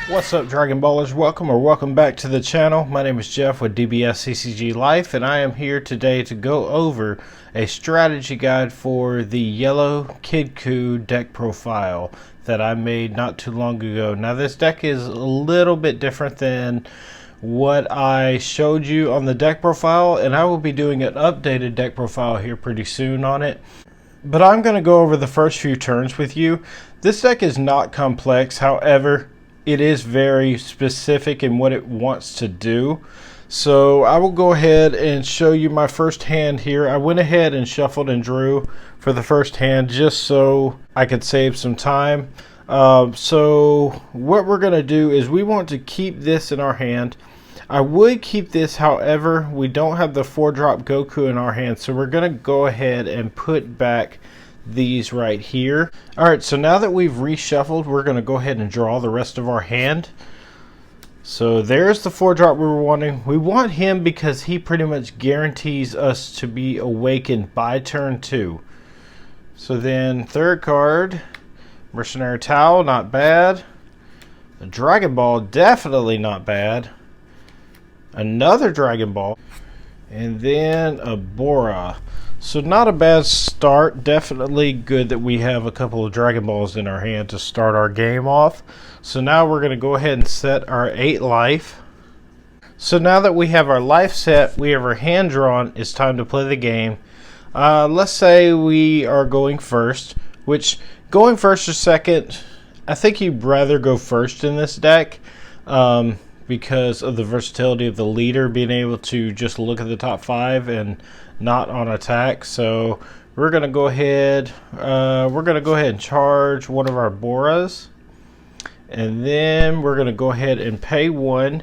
What's up, Dragon Ballers? Welcome back to the channel. My name is Jeff with DBS CCG Life, and I am here today to go over a strategy guide for the yellow Kidku deck profile that I made not too long ago. Now, this deck is a little bit different than what I showed you on the deck profile, and I will be doing an updated deck profile here pretty soon on it. But I'm going to go over the first few turns with you. This deck is not complex, however, it is very specific in what it wants to do. So I will go ahead and show you my first hand here. I went ahead and shuffled and drew for the first hand just so I could save some time. So what we're going to do is we want to keep this in our hand. I would keep this, however, we don't have the 4-drop Goku in our hand, so we're going to go ahead and put back these right here. Alright, so now that we've reshuffled, we're going to go ahead and draw the rest of our hand. So there's the 4-drop we were wanting. We want him because he pretty much guarantees us to be awakened by turn 2. So then third card, Mercenary Towel, not bad. The Dragon Ball, definitely not bad. Another Dragon Ball. And then a Bora. So not a bad start. Definitely good that we have a couple of Dragon Balls in our hand to start our game off. So now we're going to go ahead and set our 8 life. So now that we have our life set, we have our hand drawn, it's time to play the game. Let's say we are going first, which going first or second, I think you'd rather go first in this deck. Because of the versatility of the leader being able to just look at the top 5 and not on attack. So we're gonna go ahead and charge one of our Boras, and then we're gonna go ahead and pay 1,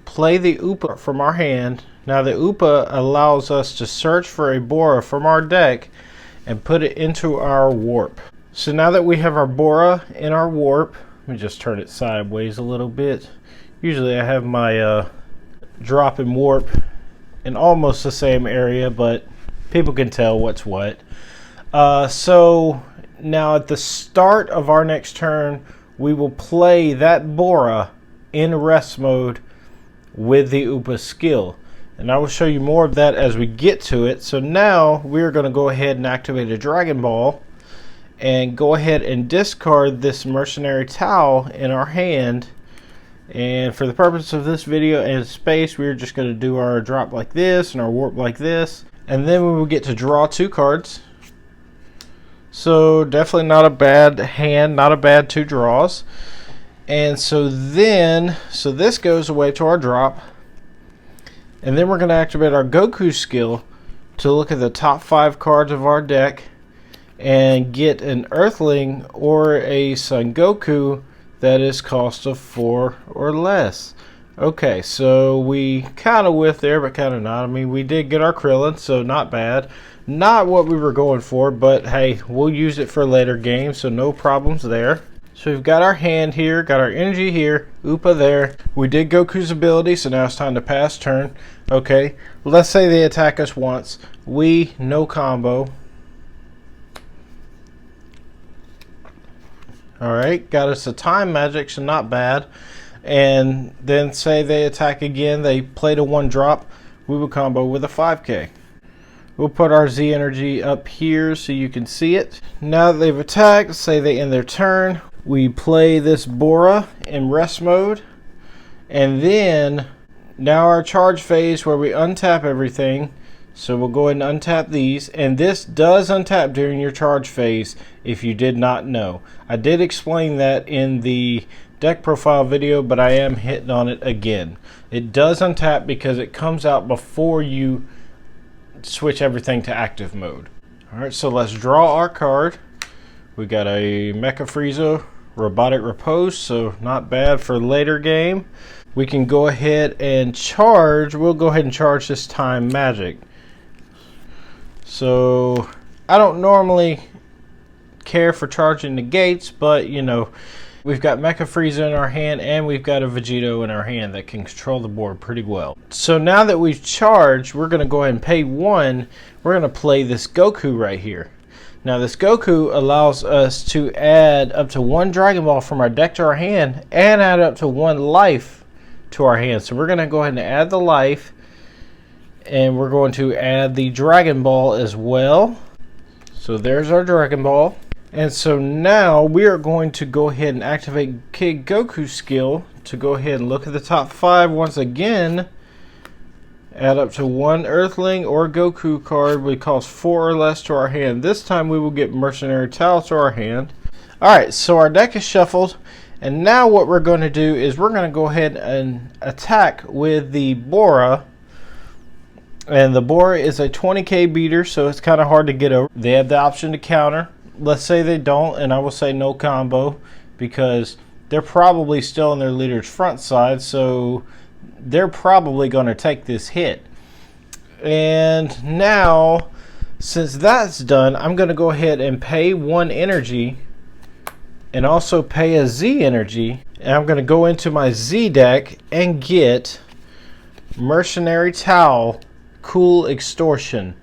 play the Upa from our hand. Now the Upa allows us to search for a Bora from our deck and put it into our warp. So now that we have our Bora in our warp, let me just turn it sideways a little bit. Usually I have my drop and warp in almost the same area, but people can tell what's what. So now at the start of our next turn, we will play that Bora in rest mode with the Upa skill. And I will show you more of that as we get to it. So now we're going to go ahead and activate a Dragon Ball and go ahead and discard this Mercenary Towel in our hand. And for the purpose of this video and space, we're just going to do our drop like this and our warp like this. And then we will get to draw 2 cards. So definitely not a bad hand, not a bad 2 draws. And so this goes away to our drop. And then we're going to activate our Goku skill to look at the top 5 cards of our deck and get an Earthling or a Son Goku that is cost of 4 or less. Okay, so we kind of whiffed there, but kind of not. I mean, we did get our Krillin, so not bad. Not what we were going for, but hey, we'll use it for later games, so no problems there. So we've got our hand here, got our energy here, Upa there. We did Goku's ability, so now it's time to pass turn. Okay, let's say they attack us once. We no combo. Alright, got us a time magic, so not bad. And then say they attack again, they played a 1-drop, we will combo with a 5k. We'll put our Z energy up here so you can see it. Now that they've attacked, say they end their turn, we play this Bora in rest mode. And then, now our charge phase where we untap everything. So we'll go ahead and untap these, and this does untap during your charge phase if you did not know. I did explain that in the deck profile video, but I am hitting on it again. It does untap because it comes out before you switch everything to active mode. Alright, so let's draw our card. We got a Mecha Frieza Robotic Repose, so not bad for later game. We can go ahead and charge. We'll go ahead and charge this time magic. So I don't normally care for charging the gates, but you know, we've got Mecha Frieza in our hand and we've got a Vegito in our hand that can control the board pretty well. So now that we've charged, we're going to go ahead and pay 1. We're going to play this Goku right here. Now this Goku allows us to add up to 1 Dragon Ball from our deck to our hand and add up to 1 life to our hand. So we're going to go ahead and add the life, and we're going to add the Dragon Ball as well. So there's our Dragon Ball. And so now we are going to go ahead and activate Kid Goku's skill to go ahead and look at the top 5 once again. Add up to 1 Earthling or Goku card, which costs 4 or less to our hand. This time we will get Mercenary Towel to our hand. Alright, so our deck is shuffled. And now what we're going to do is we're going to go ahead and attack with the Bora. And the Bora is a 20k beater, so it's kind of hard to get over. They have the option to counter. Let's say they don't, and I will say no combo, because they're probably still on their leader's front side, so they're probably going to take this hit. And now, since that's done, I'm going to go ahead and pay 1 energy and also pay a Z energy. And I'm going to go into my Z deck and get Mercenary Towel, Cool Extortion.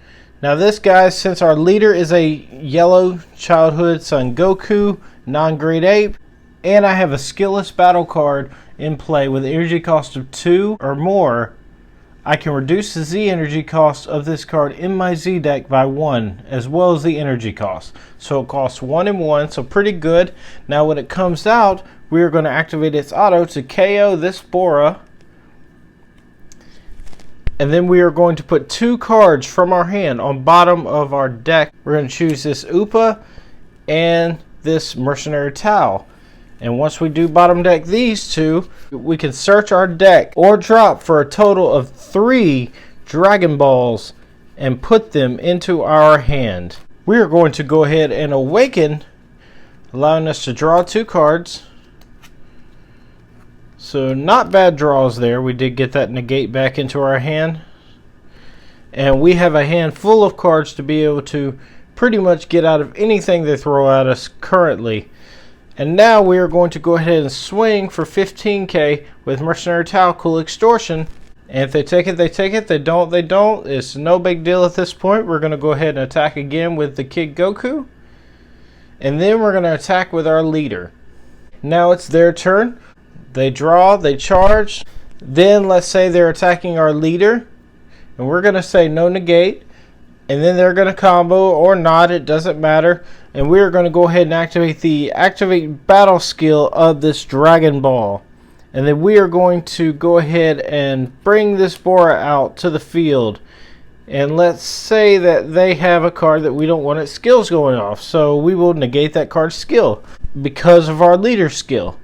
Now this, guys, since our leader is a yellow childhood Son Goku, non-grade ape, and I have a skillless battle card in play with an energy cost of 2 or more, I can reduce the Z energy cost of this card in my Z deck by 1, as well as the energy cost. So it costs 1 and 1, so pretty good. Now when it comes out, we are going to activate its auto to KO this Bora. And then we are going to put 2 cards from our hand on bottom of our deck. We're going to choose this Upa and this Mercenary Towel. And once we do bottom deck these 2, we can search our deck or drop for a total of 3 Dragon Balls and put them into our hand. We are going to go ahead and awaken, allowing us to draw 2 cards. So not bad draws there. We did get that negate back into our hand. And we have a hand full of cards to be able to pretty much get out of anything they throw at us currently. And now we are going to go ahead and swing for 15k with Mercenary Towel, Cool Extortion. And if they take it, they take it. They don't, they don't. It's no big deal at this point. We're going to go ahead and attack again with the Kid Goku. And then we're going to attack with our leader. Now it's their turn. They draw, they charge. Then let's say they're attacking our leader. And we're going to say no negate. And then they're going to combo or not, it doesn't matter. And we're going to go ahead and activate the activate battle skill of this Dragon Ball. And then we are going to go ahead and bring this Bora out to the field. And let's say that they have a card that we don't want its skills going off. So we will negate that card's skill because of our leader's skill.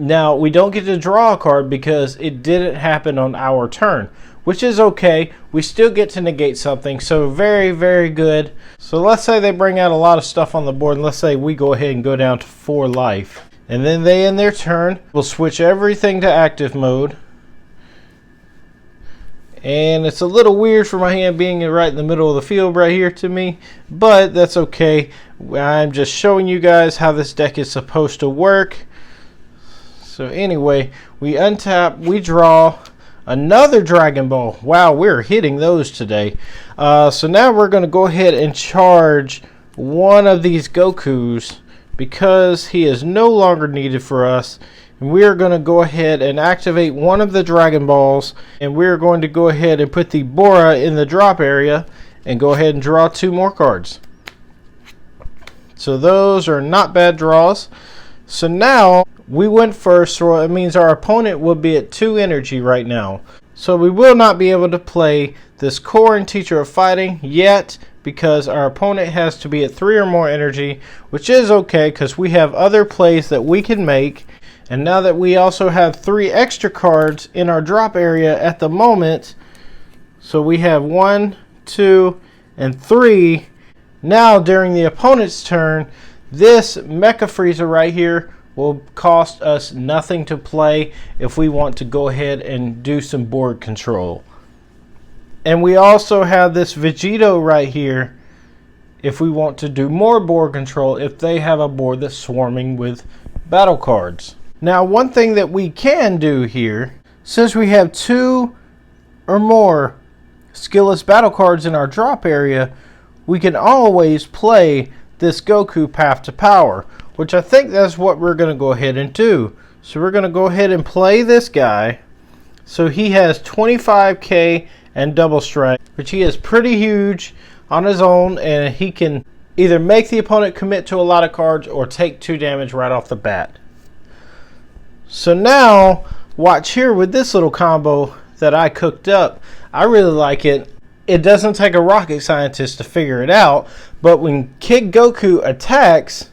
Now, we don't get to draw a card because it didn't happen on our turn, which is okay. We still get to negate something, so very, very good. So let's say they bring out a lot of stuff on the board, and let's say we go ahead and go down to 4 life. And then they end their turn. We'll switch everything to active mode. And it's a little weird for my hand being right in the middle of the field right here to me, but that's okay. I'm just showing you guys how this deck is supposed to work. So anyway, we untap, we draw another Dragon Ball. Wow, we're hitting those today. So now we're going to go ahead and charge one of these Gokus because he is no longer needed for us. And we are going to go ahead and activate one of the Dragon Balls. And we're going to go ahead and put the Bora in the drop area and go ahead and draw 2 more cards. So those are not bad draws. So now we went first, so it means our opponent will be at 2 energy right now. So we will not be able to play this Core and Teacher of Fighting yet because our opponent has to be at 3 or more energy, which is okay because we have other plays that we can make. And now that we also have 3 extra cards in our drop area at the moment, so we have 1, 2, and 3. Now during the opponent's turn, this Mecha Frieza right here will cost us nothing to play if we want to go ahead and do some board control. And we also have this Vegito right here if we want to do more board control if they have a board that's swarming with battle cards. Now one thing that we can do here, since we have 2 or more skillless battle cards in our drop area, we can always play this Goku path to power, which I think that's what we're going to go ahead and do. So we're going to go ahead and play this guy. So he has 25k and double strike, which he is pretty huge on his own, and he can either make the opponent commit to a lot of cards or take 2 damage right off the bat. So now, watch here with this little combo that I cooked up. I really like it. It doesn't take a rocket scientist to figure it out, but when Kid Goku attacks,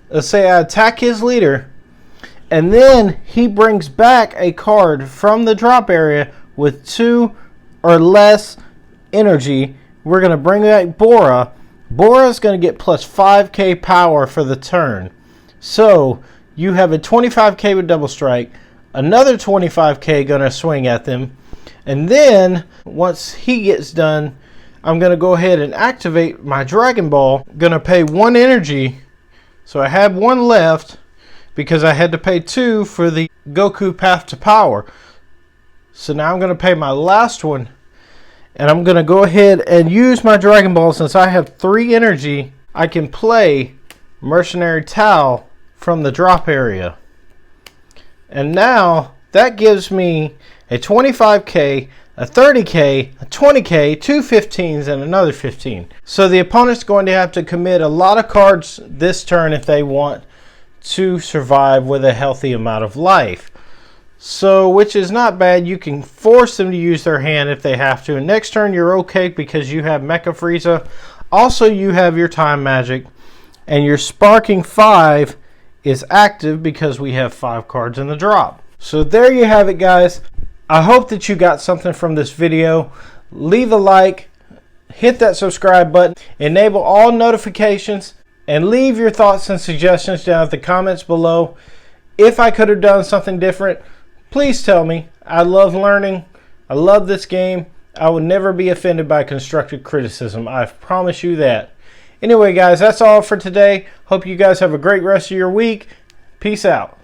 let's say I attack his leader, and then he brings back a card from the drop area with 2 or less energy. We're going to bring back Bora. Bora's going to get plus 5k power for the turn. So you have a 25k with double strike, another 25k going to swing at them, and then once he gets done, I'm going to go ahead and activate my Dragon Ball. Going to pay 1 energy, so I have 1 left because I had to pay 2 for the Goku path to power. So now I'm going to pay my last one, and I'm going to go ahead and use my Dragon Ball. Since I have 3 energy, I can play Mercenary Tao from the drop area. And now that gives me a 25k, a 30k, a 20k, 2 15s, and another 15. So the opponent's going to have to commit a lot of cards this turn if they want to survive with a healthy amount of life. So, which is not bad. You can force them to use their hand if they have to. And next turn you're okay because you have Mecha Frieza. Also, you have your Time Magic. And your Sparking 5 is active because we have 5 cards in the drop. So there you have it, guys. I hope that you got something from this video. Leave a like, hit that subscribe button, enable all notifications, and leave your thoughts and suggestions down at the comments below. If I could have done something different, please tell me. I love learning. I love this game. I will never be offended by constructive criticism. I promise you that. Anyway, guys, that's all for today. Hope you guys have a great rest of your week. Peace out.